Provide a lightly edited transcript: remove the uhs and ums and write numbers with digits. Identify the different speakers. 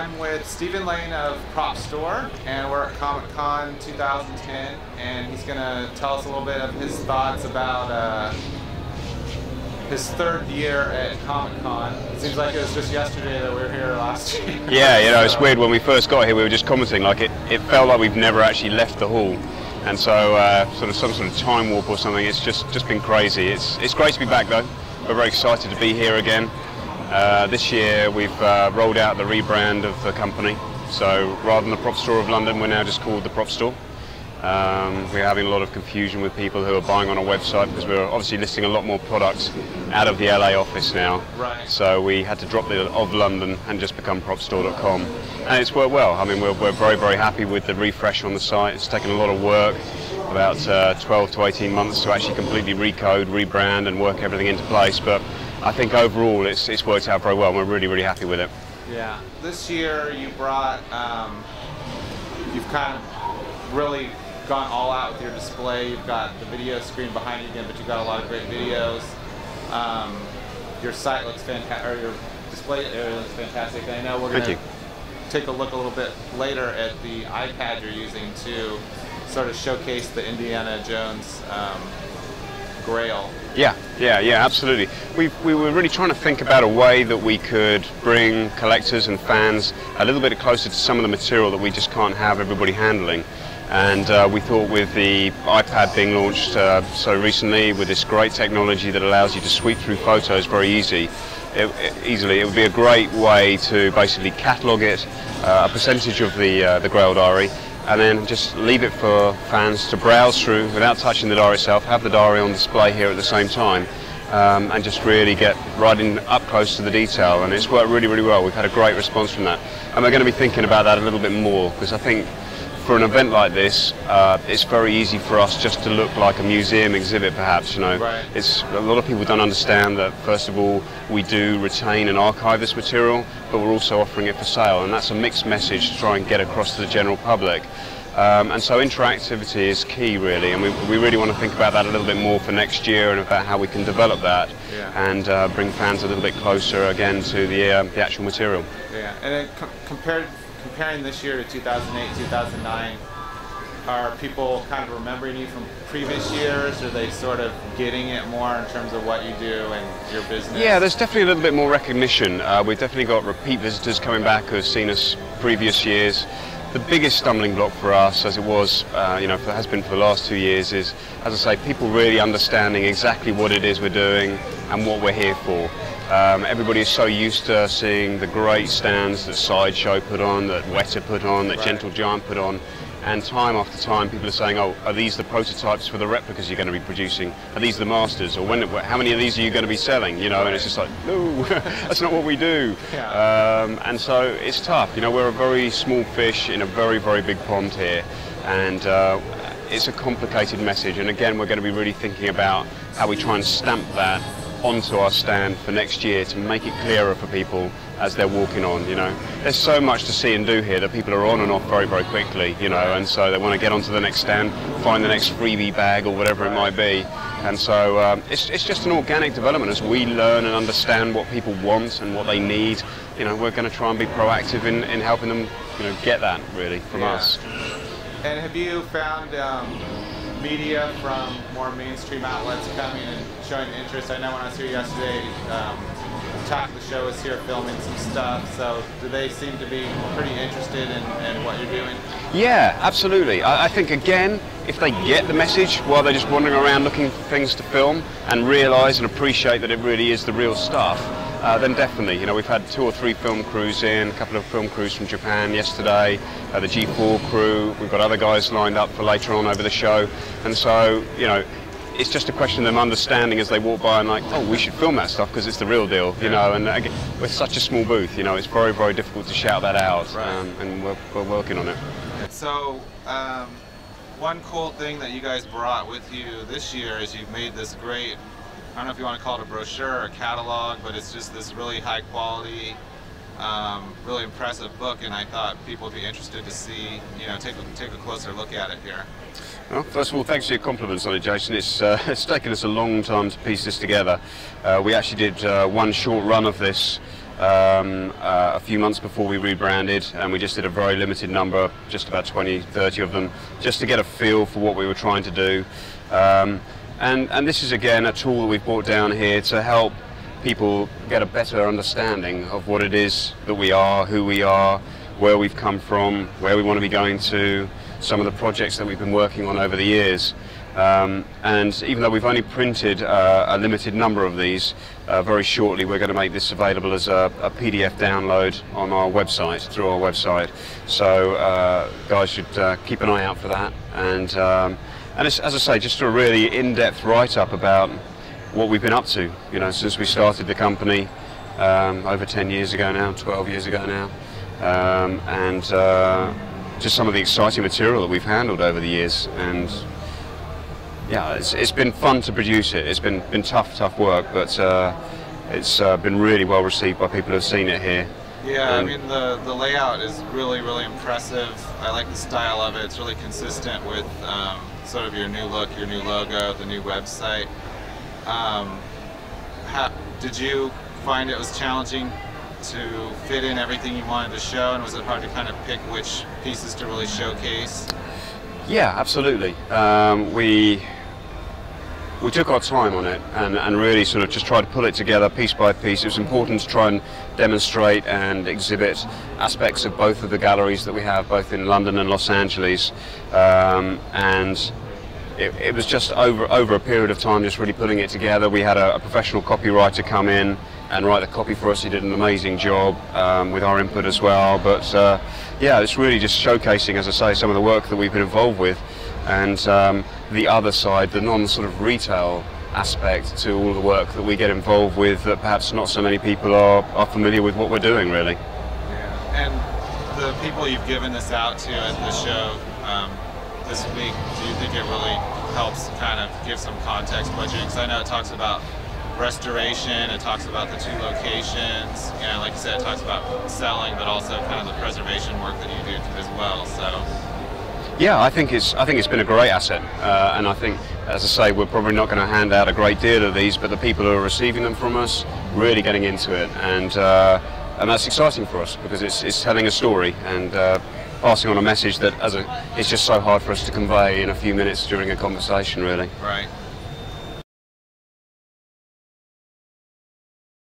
Speaker 1: I'm with Stephen Lane of Prop Store, and we're at Comic-Con 2010, and he's going to tell us a little bit of his thoughts about his third year at Comic-Con. It seems like it was just yesterday that we were here last year.
Speaker 2: Yeah, you know, it's weird. When we first got here, we were just commenting, like it felt like we've never actually left the hall. And so, sort of some sort of time warp or something. It's just been crazy. It's great to be back though. We're very excited to be here again. This year we've rolled out the rebrand of the company. So rather than the Prop Store of London, we're now just called the Prop Store. We're having a lot of confusion with people who are buying on our website because we're obviously listing a lot more products out of the LA office now.
Speaker 1: Right. So
Speaker 2: we had to drop the of London and just become propstore.com. And it's worked well. I mean, we're very, very happy with the refresh on the site. It's taken a lot of work, about 12 to 18 months to actually completely recode, rebrand and work everything into place. But I think overall it's worked out very well and we're really, really happy with it.
Speaker 1: Yeah. This year you brought, you've kind of really gone all out with your display. You've got the video screen behind you again, but you've got a lot of great videos. Your site looks fantastic, or your display area looks fantastic. And I know we're going to take a look a little bit later at the iPad you're using to sort of showcase the Indiana Jones Grail.
Speaker 2: Yeah, absolutely. We were really trying to think about a way that we could bring collectors and fans a little bit closer to some of the material that we just can't have everybody handling. And we thought with the iPad being launched so recently, with this great technology that allows you to sweep through photos very easily, it would be a great way to basically catalogue it, a percentage of the Grail diary, and then just leave it for fans to browse through without touching the diary itself, have the diary on display here at the same time, and just really get right in up close to the detail. And it's worked really, really well. We've had a great response from that. And we're going to be thinking about that a little bit more, because I think for an event like this, it's very easy for us just to look like a museum exhibit, perhaps. You know,
Speaker 1: right.
Speaker 2: It's a lot of people don't understand that. First of all, we do retain and archive this material, but we're also offering it for sale, and that's a mixed message to try and get across to the general public. And so interactivity is key, really, and we really want to think about that a little bit more for next year and about how we can develop that and bring fans a little bit closer again to the actual material.
Speaker 1: Yeah, and then comparing this year to 2008, 2009, are people kind of remembering you from previous years? Are they sort of getting it more in terms of what you do and your business?
Speaker 2: Yeah, there's definitely a little bit more recognition. We've definitely got repeat visitors coming back who have seen us previous years. The biggest stumbling block for us, as it was, has been for the last 2 years, is, as I say, people really understanding exactly what it is we're doing and what we're here for. Everybody is so used to seeing the great stands that Sideshow put on, that Weta put on, that Gentle Giant put on, and time after time people are saying, oh, are these the prototypes for the replicas you're going to be producing? Are these the masters? Or how many of these are you going to be selling? You know, and it's just like, no, that's not what we do.
Speaker 1: Yeah.
Speaker 2: And so it's tough. You know, we're a very small fish in a very, very big pond here, and it's a complicated message. And again, we're going to be really thinking about how we try and stamp that onto our stand for next year to make it clearer for people as they're walking on. You know, there's so much to see and do here that people are on and off very, very quickly, you know, and so they want to get onto the next stand, find the next freebie bag or whatever it might be. And so it's just an organic development as we learn and understand what people want and what they need. You know, we're going to try and be proactive in helping them, you know, get that really from us.
Speaker 1: And have you found media from more mainstream outlets coming and showing interest? I know when I was here yesterday, Talk of the Show was here filming some stuff, so do they seem to be pretty interested in what you're doing?
Speaker 2: Yeah, absolutely. I think, again, if they get the message while they're just wandering around looking for things to film and realise and appreciate that it really is the real stuff, then definitely. You know, we've had 2 or 3 film crews in, a couple of film crews from Japan yesterday, the G4 crew. We've got other guys lined up for later on over the show, and so, you know, it's just a question of them understanding as they walk by and like, oh, we should film that stuff because it's the real deal, you know. And again, we're such a small booth, you know, it's very, very difficult to shout that out, and we're working on it.
Speaker 1: So, one cool thing that you guys brought with you this year is you've made this great, I don't know if you want to call it a brochure or a catalog, but it's just this really high quality, really impressive book, and I thought people would be interested to see, you know, take a closer look at it here.
Speaker 2: Well, first of all, thanks for your compliments on it, Jason. It's taken us a long time to piece this together. We actually did one short run of this a few months before we rebranded, and we just did a very limited number, just about 20, 30 of them, just to get a feel for what we were trying to do. And this is again a tool that we've brought down here to help people get a better understanding of what it is that we are, who we are, where we've come from, where we want to be going to, some of the projects that we've been working on over the years. And even though we've only printed a limited number of these, very shortly we're going to make this available as a PDF download on our website, through our website. So guys should keep an eye out for that. And it's, as I say, just a really in-depth write-up about what we've been up to, you know, since we started the company over 10 years ago now, 12 years ago now. And just some of the exciting material that we've handled over the years. And yeah, it's been fun to produce it. It's been tough work, but it's been really well received by people who've seen it here.
Speaker 1: Yeah, I mean the layout is really impressive. I like the style of it. It's really consistent with sort of your new look, your new logo, the new website. Did you find it was challenging to fit in everything you wanted to show, and was it hard to kind of pick which pieces to really showcase?
Speaker 2: Yeah, absolutely. We took our time on it and really sort of just tried to pull it together piece by piece. It was important to try and demonstrate and exhibit aspects of both of the galleries that we have, both in London and Los Angeles. And it was just over a period of time just really putting it together. We had a professional copywriter come in and write the copy for us. He did an amazing job with our input as well. But yeah, it's really just showcasing, as I say, some of the work that we've been involved with, and the other side, the non-sort of retail aspect to all the work that we get involved with, that perhaps not so many people are familiar with what we're doing, really.
Speaker 1: Yeah. And the people you've given this out to at the show this week, do you think it really helps kind of give some context budgeting? Because I know it talks about restoration, it talks about the 2 locations, you know, like you said, it talks about selling, but also kind of the preservation work that you do as well. So
Speaker 2: yeah, I think it's been a great asset, and I think, as I say, we're probably not going to hand out a great deal of these, but the people who are receiving them from us really getting into it, and that's exciting for us, because it's telling a story and passing on a message that it's just so hard for us to convey in a few minutes during a conversation, really.
Speaker 1: Right.